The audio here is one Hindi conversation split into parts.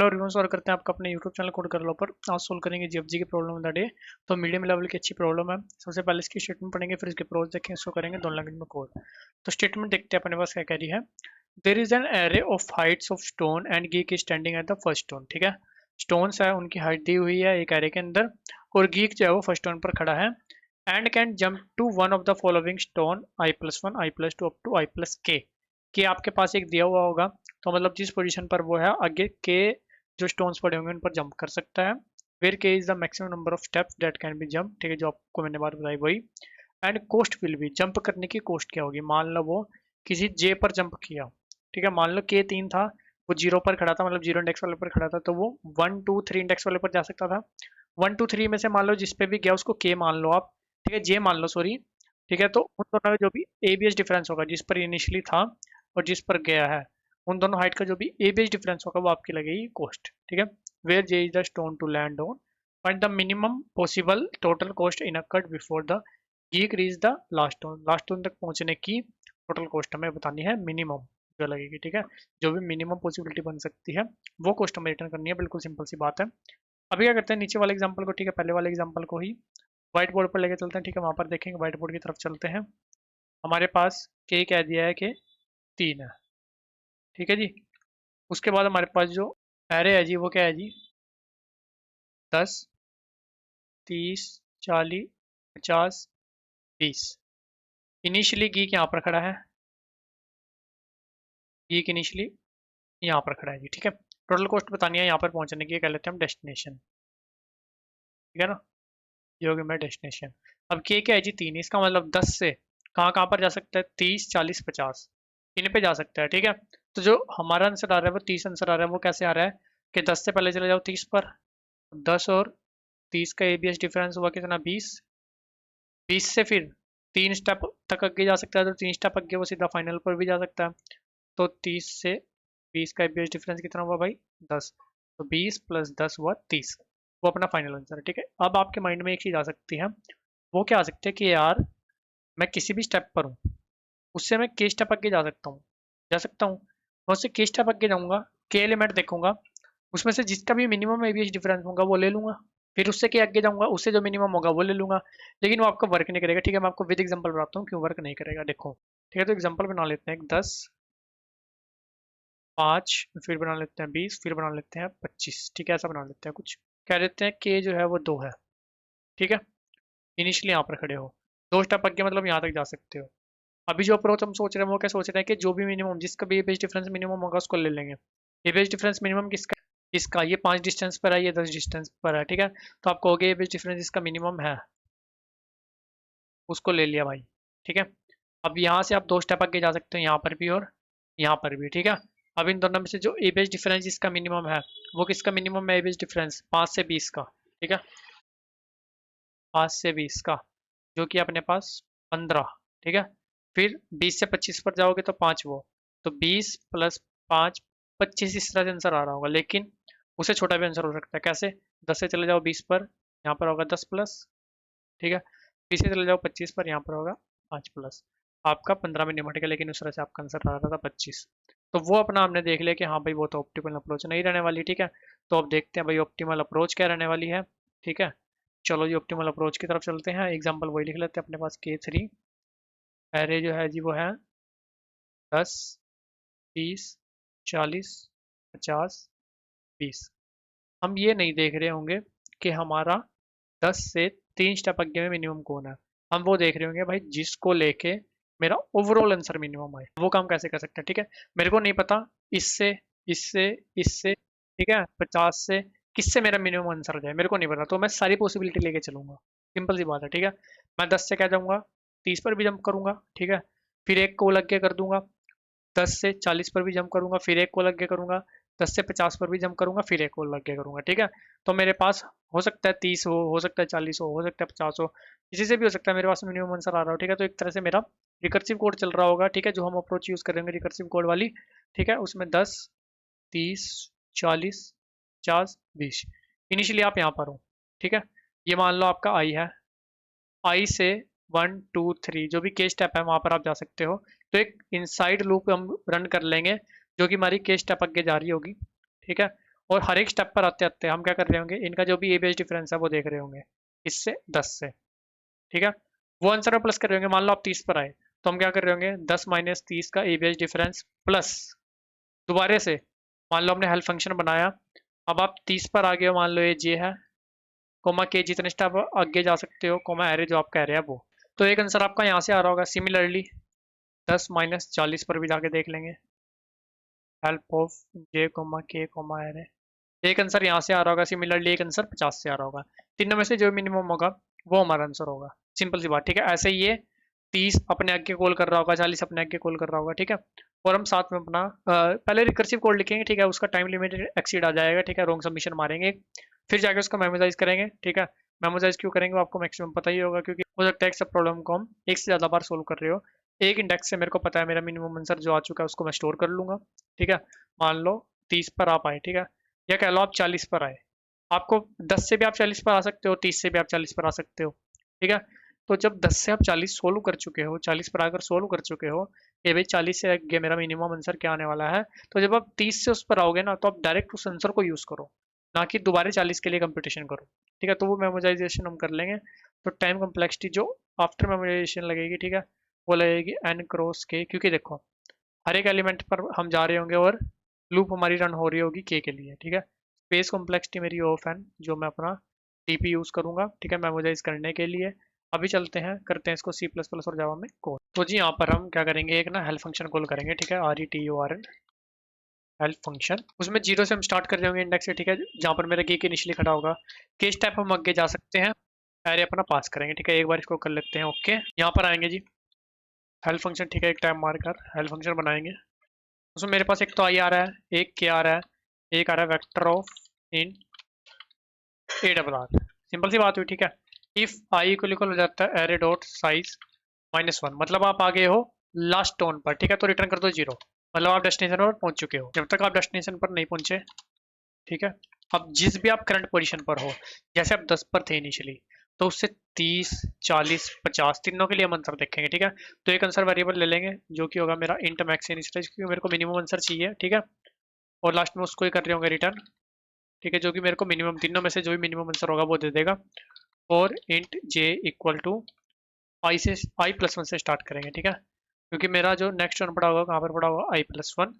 हेलो एवरीवन, सॉल्व करते हैं आपका अपने यूट्यूब चैनल कोड कर लो पर। आज सोल्व करेंगे जीएफजी की प्रॉब्लम द डे। तो मीडियम लेवल की अच्छी प्रॉब्लम है। सबसे पहले इसकी स्टेटमेंट पढ़ेंगे, फिर इसके प्रोज देखेंगे, इसको करेंगे दोनों लैंग्वेज में कोड। तो स्टेटमेंट देखते हैं अपने पास क्या कह रही है। There is an array of heights of stone and geek is standing at the first stone. ठीक है, स्टोन्स है, उनकी हाइट दी हुई है एक एरे के अंदर, और गीक जो है वो फर्स्ट स्टोन पर खड़ा है। And can jump to one of the following stone i+1 i+2 up to i+k। आपके पास एक दिया हुआ होगा, तो मतलब जिस पोजीशन पर वो है आगे के जो स्टोन्स पड़े होंगे उन पर जंप कर सकता है। Where k is the maximum number of steps that can be jump. ठीक है, जो आपको मैंने बात बताई वही। And cost will be, jump करने की कोस्ट क्या होगी। मान लो वो किसी जे पर जंप किया, ठीक है, मान लो के 3 था, वो 0 पर खड़ा था, मतलब 0 इंडेक्स वाले पर खड़ा था, तो वो 1 2 3 इंडेक्स वाले पर जा सकता था। 1 2 3 में से मान लो जिस पे भी गया उसको के मान लो आप, ठीक है, जे मान लो, सॉरी। ठीक है, तो उन दोनों में जो भी एबीएस डिफरेंस होगा, जिस पर इनिशियली था और जिस पर गया है, उन दोनों हाइट का जो भी एबीएस डिफरेंस होगा वो आपकी लगेगी कोस्ट। ठीक है, where j is the stone to land on, find the minimum possible total cost in a cut before the geek reach the last stone. Last stone तक पहुंचने की टोटल कॉस्ट हमें बतानी है, मिनिमम जो लगेगी। ठीक है, जो भी मिनिमम पॉसिबिलिटी बन सकती है वो कॉस्ट हमें रिटर्न करनी है, बिल्कुल सिंपल सी बात है। अभी क्या करते हैं, नीचे वाले एग्जांपल को, ठीक है, पहले वाले एग्जांपल को ही व्हाइट बोर्ड पर लेके चलते हैं। ठीक है, वहां पर देखेंगे, व्हाइट बोर्ड की तरफ चलते हैं। हमारे पास के कह दिया है कि 3 है। ठीक है जी, उसके बाद हमारे पास जो एरे है जी वो क्या है जी, 10 30 40 50 20। इनिशियली गीक यहाँ पर खड़ा है, गीक इनिशियली यहाँ पर खड़ा है जी। ठीक है, टोटल कॉस्ट बतानी है यहाँ पर पहुंचने की, कह लेते हैं हम डेस्टिनेशन। ठीक है ना, ये होगी मेरा डेस्टिनेशन। अब के क्या है जी, 3, इसका मतलब 10 से कहाँ कहाँ पर जा सकता है, 30 40 50, इन पे जा सकता है। ठीक है, तो जो हमारा आंसर आ रहा है वो 30 आंसर आ रहा है। वो कैसे आ रहा है कि 10 से पहले चले जाओ 30 पर, 10 और 30 का एबीएस डिफरेंस हुआ कितना, 20। 20 से फिर 3 स्टेप तक आगे जा सकता है, तो 3 स्टेप आगे वो सीधा फाइनल पर भी जा सकता है। तो 30 से 20 का एबीएस डिफरेंस कितना हुआ भाई, 10। तो 20 + 10 हुआ 30, वो अपना फाइनल आंसर है। ठीक है, अब आपके माइंड में एक चीज आ सकती है, वो क्या आ सकती है कि यार मैं किसी भी स्टेप पर हूँ, उससे मैं के स्टेप आगे जा सकता हूँ, जा सकता हूँ। मैं उससे के स्टेप आगे जाऊंगा, के एलिमेंट देखूंगा, उसमें से जिसका भी मिनिमम एबीएस डिफरेंस होगा वो ले लूंगा, फिर उससे के आगे जाऊंगा, उससे जो मिनिमम होगा वो ले लूंगा। लेकिन वो आपका वर्क नहीं करेगा। ठीक है, मैं आपको विद एग्जांपल बताता हूँ क्यों वर्क नहीं करेगा, देखो। ठीक है, तो एग्जांपल बना लेते हैं, 10 5, फिर बना लेते हैं 20, फिर बना लेते हैं 25। ठीक है, ऐसा बना लेते हैं कुछ, कह देते हैं के जो है वो 2 है। ठीक है, इनिशियली यहाँ पर खड़े हो, 2 स्टेप आगे मतलब यहाँ तक जा सकते हो। अभी जो अप्रोच हम सोच रहे हैं वो क्या सोच रहे हैं कि जो भी मिनिमम, जिसका भी एबीएस डिफरेंस मिनिमम होगा उसको ले लेंगे। एबीएस डिफरेंस मिनिमम किसका, इसका, ये 5 डिस्टेंस पर है, ये 10 डिस्टेंस पर है। ठीक है, तो आप कहोगे एबीएस डिफरेंस इसका मिनिमम है, उसको ले लिया भाई। ठीक है, अब यहाँ से आप 2 स्टेप आगे जा सकते हो, यहाँ पर भी और यहाँ पर भी। ठीक है, अब इन दोनों में से जो एबीएस डिफरेंस जिसका मिनिमम है वो किसका मिनिमम है, एबीएस डिफरेंस 5 से 20 का। ठीक है, 5 से 20 का, जो कि अपने पास 15। ठीक है, फिर 20 से 25 पर जाओगे तो 5 वो, तो 20 + 5 25, इस तरह से आंसर आ रहा होगा। लेकिन उससे छोटा भी आंसर हो सकता है, कैसे, 10 से चले जाओ 20 पर, यहाँ पर होगा 10 प्लस। ठीक है, 20 से चले जाओ 25 पर, यहाँ पर होगा 5 प्लस, आपका 15 मिनट मिलेगा। लेकिन उस तरह से आपका आंसर आ रहा था 25। तो वो अपना हमने देख लिया कि हाँ भाई वो तो ऑप्टिमल अप्रोच नहीं रहने वाली। ठीक है, तो अब देखते हैं भाई ऑप्टिमल अप्रोच क्या रहने वाली है। ठीक है, चलो जी ऑप्टिमल अप्रोच की तरफ चलते हैं। एग्जाम्पल वही लिख लेते हैं अपने पास, K3 एरे जो है जी वो है 10 30 40 50 20। हम ये नहीं देख रहे होंगे कि हमारा 10 से 3 स्टेप आगे में मिनिमम कौन है, हम वो देख रहे होंगे भाई जिसको लेके मेरा ओवरऑल आंसर मिनिमम आए। वो काम कैसे कर सकते हैं, ठीक है, मेरे को नहीं पता इससे इससे इससे, ठीक है, 50 से किससे मेरा मिनिमम आंसर आ जाए, मेरे को नहीं पता, तो मैं सारी पॉसिबिलिटी लेके चलूंगा। सिंपल सी बात है। ठीक है, मैं 10 से क्या जाऊंगा, 30 पर भी जंप करूंगा। ठीक है, फिर एक को लग के कर दूंगा, 10 से 40 पर भी जंप करूंगा, फिर एक को लग के करूंगा, 10 से 50 पर भी जंप करूंगा, फिर एक को लग के करूंगा। ठीक है, तो मेरे पास हो सकता है 30 हो सकता है 40 हो सकता है 50 हो, किसी से भी हो सकता है, मेरे पास मिनिमम आंसर आ रहा हो। ठीक है, तो एक तरह से मेरा रिकर्सिव कोड चल रहा होगा। ठीक है, जो हम अप्रोच यूज करेंगे रिकर्सिव कोड वाली। ठीक है, उसमें 10 30 40 50 20, इनिशियली आप यहाँ पर हो। ठीक है, ये मान लो आपका आई है, आई से 1 2 3 जो भी के स्टेप है वहां पर आप जा सकते हो। तो एक इनसाइड लूप हम रन कर लेंगे जो कि हमारी के स्टेप आगे जा रही होगी। ठीक है, और हर एक स्टेप पर आते आते हम क्या कर रहे होंगे, इनका जो भी ए बेस डिफरेंस है वो देख रहे होंगे, इससे 10 से, ठीक है। वो आंसर में प्लस कर रहे होंगे, मान लो आप 30 पर आए, तो हम क्या कर रहे होंगे, 10 माइनस 30 का ए बेस डिफरेंस प्लस दोबारा से, मान लो हमने हेल्प फंक्शन बनाया, अब आप 30 पर आ गए हो, मान लो ये जे है, कोमा के जितने स्टेप आगे जा सकते हो, कोमा एरे जो आप कह रहे हैं वो, तो एक आंसर आपका यहाँ से आ रहा होगा। सिमिलरली 10 माइनस 40 पर भी जाके देख लेंगे, हेल्प ऑफ जे कोमा के कोमा एरे, एक आंसर यहाँ से आ रहा होगा। सिमिलरली एक आंसर 50 से आ रहा होगा। तीनों में से जो मिनिमम होगा वो हमारा आंसर होगा। सिंपल सी बात, ठीक है। ऐसे ही ये 30 अपने आगे कॉल कर रहा होगा, 40 अपने आगे कॉल कर रहा होगा, ठीक है। और हम साथ में अपना पहले रिकर्सिव कोड लिखेंगे, ठीक है, उसका टाइम लिमिट एक्सीड आ जाएगा, ठीक है, रॉन्ग सबमिशन मारेंगे, फिर जाके उसको मेमोराइज करेंगे, ठीक है। मेमोराइज क्यों करेंगे वो आपको मैक्सिमम पता ही होगा, क्योंकि हो सकता है एक सब प्रॉब्लम को हम एक से ज़्यादा बार सोल्व कर रहे हो। एक इंडेक्स से मेरे को पता है मेरा मिनिमम आंसर जो आ चुका है उसको मैं स्टोर कर लूंगा, ठीक है। मान लो 30 पर आप आए, ठीक है, या कह लो आप 40 पर आए, आपको 10 से भी आप 40 पर आ सकते हो, 30 से भी आप 40 पर आ सकते हो, ठीक है। तो जब 10 से आप 40 सोल्व कर चुके हो, 40 पर आकर सोल्व कर चुके हो, ये भाई 40 से आगे मेरा मिनिमम आंसर क्या आने वाला है, तो जब आप 30 से उस पर आओगे ना, तो आप डायरेक्ट उस आंसर को यूज़ करो, ना कि दोबारा 40 के लिए कंपटीशन करो, ठीक है। तो वो मेमोराइजेशन हम कर लेंगे। तो टाइम कम्प्लेक्सिटी जो आफ्टर मेमोराइजेशन लगेगी, ठीक है, वो लगेगी n क्रॉस के, क्योंकि देखो हर एक एलिमेंट पर हम जा रहे होंगे और लूप हमारी रन हो रही होगी के लिए, ठीक है। स्पेस कॉम्प्लेक्सिटी मेरी ऑफ एन, जो मैं अपना टीपी यूज़ करूंगा, ठीक है, मेमोराइज करने के लिए। अभी चलते हैं, करते हैं इसको सी प्लस प्लस और जावा में कोड। तो जी यहाँ पर हम क्या करेंगे, एक ना हेल्प फंक्शन कॉल करेंगे, ठीक है, RETURN हेल्प फंक्शन। उसमें जीरो से हम स्टार्ट कर रहे होंगे इंडेक्स से, ठीक है, जहाँ पर मेरा के इनिशियली खड़ा होगा। के स्टेप हम आगे जा सकते हैं, एरे अपना पास करेंगे, ठीक है। एक बार इसको कर लेते हैं, ओके। यहाँ पर आएंगे जी हेल्प फंक्शन, ठीक है, एक टाइम मारकर हेल्प फंक्शन बनाएंगे। उसमें मेरे पास एक तो आई आ रहा है, एक के आ रहा है, एक आ रहा है vector of in a double R. Simple सी बात हुई, ठीक है। इफ आई इक्वल इक्वल हो जाता है एरे डॉट साइज -1, मतलब आप आ गए हो लास्ट टोन पर, ठीक है, तो रिटर्न कर दो 0, मतलब आप डेस्टिनेशन पर पहुंच चुके हो। जब तक आप डेस्टिनेशन पर नहीं पहुंचे, ठीक है, अब जिस भी आप करंट पोजीशन पर हो, जैसे आप 10 पर थे इनिशियली, तो उससे 30, 40, 50 तीनों के लिए हम आंसर देखेंगे, ठीक है। तो एक आंसर वेरिएबल ले लेंगे जो कि होगा मेरा इंट मैक्स इनिशियलाइज, क्योंकि मेरे को मिनिमम आंसर चाहिए, ठीक है। और लास्ट में उसको ही कर रहे होंगे रिटर्न, ठीक है, जो कि मेरे को मिनिमम तीनों में से जो भी मिनिमम आंसर होगा वो दे देगा। और इंट जे इक्वल टू आई+1 से स्टार्ट करेंगे, ठीक है, क्योंकि मेरा जो नेक्स्ट वन पड़ा होगा कहाँ पर पड़ा होगा, I+1।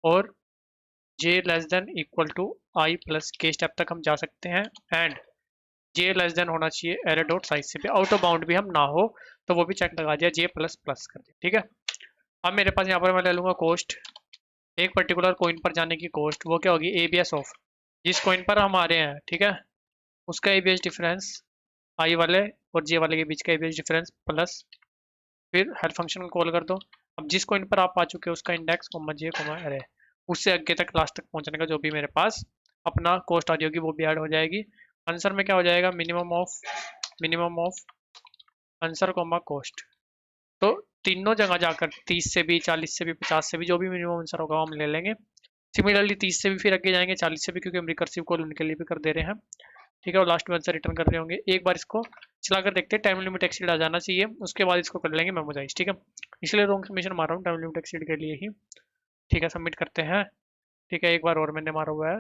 और j less than equal to i plus k step तक हम जा सकते हैं, एंड जे लेस देन होना चाहिए एरे डॉट साइज से भी, आउट ऑफ बाउंड भी हम ना हो, तो वो भी चेक लगा दिया, जे प्लस प्लस कर दिया, ठीक है। अब मेरे पास यहाँ पर मैं ले लूँगा कॉस्ट, एक पर्टिकुलर कॉइन पर जाने की कॉस्ट, वो क्या होगी, एबीएस ऑफ जिस कॉइन पर हम आ रहे हैं, ठीक है, उसका एबीएस डिफरेंस आई वाले और जे वाले के बीच का एबीएस डिफरेंस प्लस, फिर हेल्प फंक्शन को कॉल कर दो। अब जिस कॉइन पर आप आ चुके हो उसका इंडेक्स कोमा जे कोमा अरे, उससे आगे तक लास्ट तक पहुंचने का जो भी मेरे पास अपना कॉस्ट आ रही होगी वो भी ऐड हो जाएगी। आंसर में क्या हो जाएगा, minimum of answer comma cost. तो तीनों जगह जाकर 30 से भी, 40 से भी, 50 से भी, जो भी मिनिमम आंसर होगा हम ले लेंगे। सिमिलरली 30 से भी फिर आगे जाएंगे, 40 से भी, क्योंकि हम रिकर्सिव कॉल उनके लिए भी कर दे रहे हैं, ठीक है। और लास्ट में आंसर रिटर्न कर रहे होंगे। एक बार इसको चला कर देखते हैं, टाइम लिमिट एक्सीड आ जाना चाहिए, उसके बाद इसको कर लेंगे मेमोराइज, ठीक है। इसलिए रॉन्ग सबमिशन मार रहा हूँ टाइम लिमिट एक्सीड के लिए ही, ठीक है। सबमिट करते हैं, ठीक है, एक बार और मैंने मारा हुआ है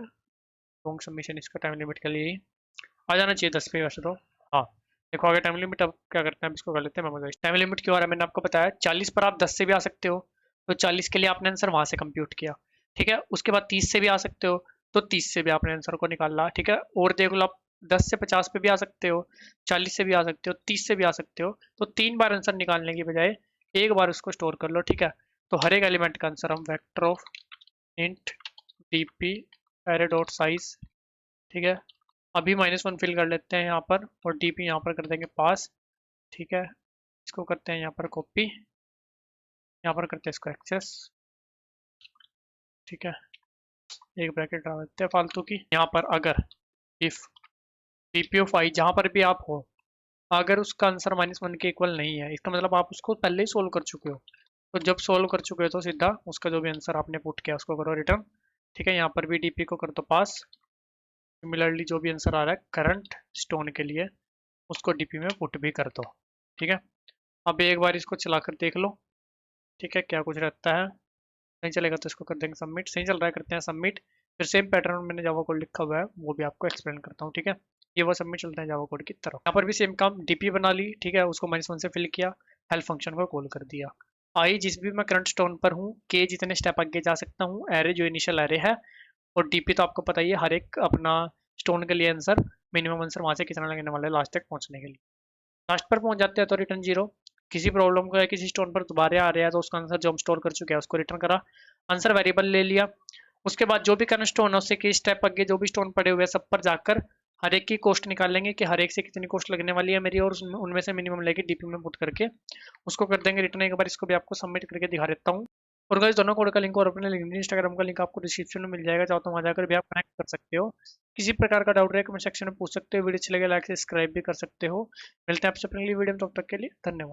रॉन्ग सबमिशन इसका टाइम लिमिट के लिए ही। आ जाना चाहिए 10 पे वैसे तो, हाँ। देखो आगे टाइम लिमिट, अब क्या करते हैं, हम इसको कर लेते हैं मेमोराइज। टाइम लिमिट क्यों आ रहा है मैंने आपको बताया, 40 पर आप 10 से भी आ सकते हो, तो 40 के लिए आपने आंसर वहां से कंप्यूट किया, ठीक है। उसके बाद 30 से भी आ सकते हो, तो 30 से भी आपने आंसर को निकाला, ठीक है। और देख लो आप 10 से 50 पे भी आ सकते हो, 40 से भी आ सकते हो, 30 से भी आ सकते हो, तो 3 बार आंसर निकालने की बजाय एक बार उसको स्टोर कर लो, ठीक है। तो हर एक एलिमेंट का आंसर हम vector of int DP array dot size, ठीक है। अभी -1 फिल कर लेते हैं यहाँ पर, और डीपी यहाँ पर कर देंगे पास, ठीक है। इसको करते हैं यहाँ पर कॉपी, यहाँ पर करते हैं इसको एक्सेस, ठीक है। एक ब्रैकेट डाल देते हैं फालतू की यहाँ पर। अगर इफ डीपी ऑफ आई जहाँ पर भी आप हो, अगर उसका आंसर -1 के इक्वल नहीं है, इसका मतलब आप उसको पहले ही सोल्व कर चुके हो। तो जब सोल्व कर चुके हो तो सीधा उसका जो भी आंसर आपने पुट किया उसको करो रिटर्न, ठीक है। यहाँ पर भी डीपी को कर दो पास। सिमिलरली जो भी आंसर आ रहा है करंट स्टोन के लिए, उसको डीपी में पुट भी कर दो, ठीक है। अब एक बार इसको चलाकर देख लो, ठीक है, क्या कुछ रहता है। नहीं चलेगा तो इसको कर देंगे सबमिट, सही चल रहा है करते हैं सबमिट। फिर सेम पैटर्न में मैंने जावा कोड लिखा हुआ है, वो भी आपको एक्सप्लेन करता हूँ, ठीक है। ये वो सब में चलते हैं जावा कोड की तरफ। यहाँ पर भी सेम काम, डीपी बना ली, ठीक है, उसको -1 से फिल किया, हेल्प फंक्शन को कॉल कर दिया। आई जिस भी मैं करंट स्टोन पर हूँ, के जितने स्टेप आगे जा सकता हूँ, एरे जो इनिशियल एरे है, और डीपी तो आपको पता ही है, हर एक अपना स्टोन के लिए आंसर, मिनिमम आंसर वहां से कितना लगने वाला है लास्ट तक पहुंचने के लिए। लास्ट पर पहुंच जाते हैं तो रिटर्न 0। किसी प्रॉब्लम को या किसी स्टोन पर दोबारा आ रहा है तो उसका आंसर जो हम स्टोर कर चुके हैं उसको रिटर्न करा, आंसर वेरिएबल ले लिया। उसके बाद जो भी करंट स्टोन है उससे की स्टेप आगे जो भी स्टोन पड़े हुए हैं सब पर जाकर हर एक की कॉस्ट निकाल लेंगे कि हर एक से कितनी कॉस्ट लगने वाली है मेरी, और उनमें से मिनिमम लेके डीपी में पुट करके उसको कर देंगे रिटर्न। एक बार इसको भी आपको सबमिट करके दिखा देता हूँ। और गाइस दोनों कोड का लिंक और अपने लिंक्डइन इंस्टाग्राम का लिंक आपको डिस्क्रिप्शन में मिल जाएगा, चाहो तो वहां जाकर भी आप कनेक्ट कर सकते हो। किसी प्रकार का डाउट रहे कमेंट सेक्शन में पूछ सकते हो, वीडियो अच्छी लगे लाइक सब्सक्राइब भी कर सकते हो। मिलते हैं आपसे अपनी अगली वीडियो में, तब तक के लिए धन्यवाद।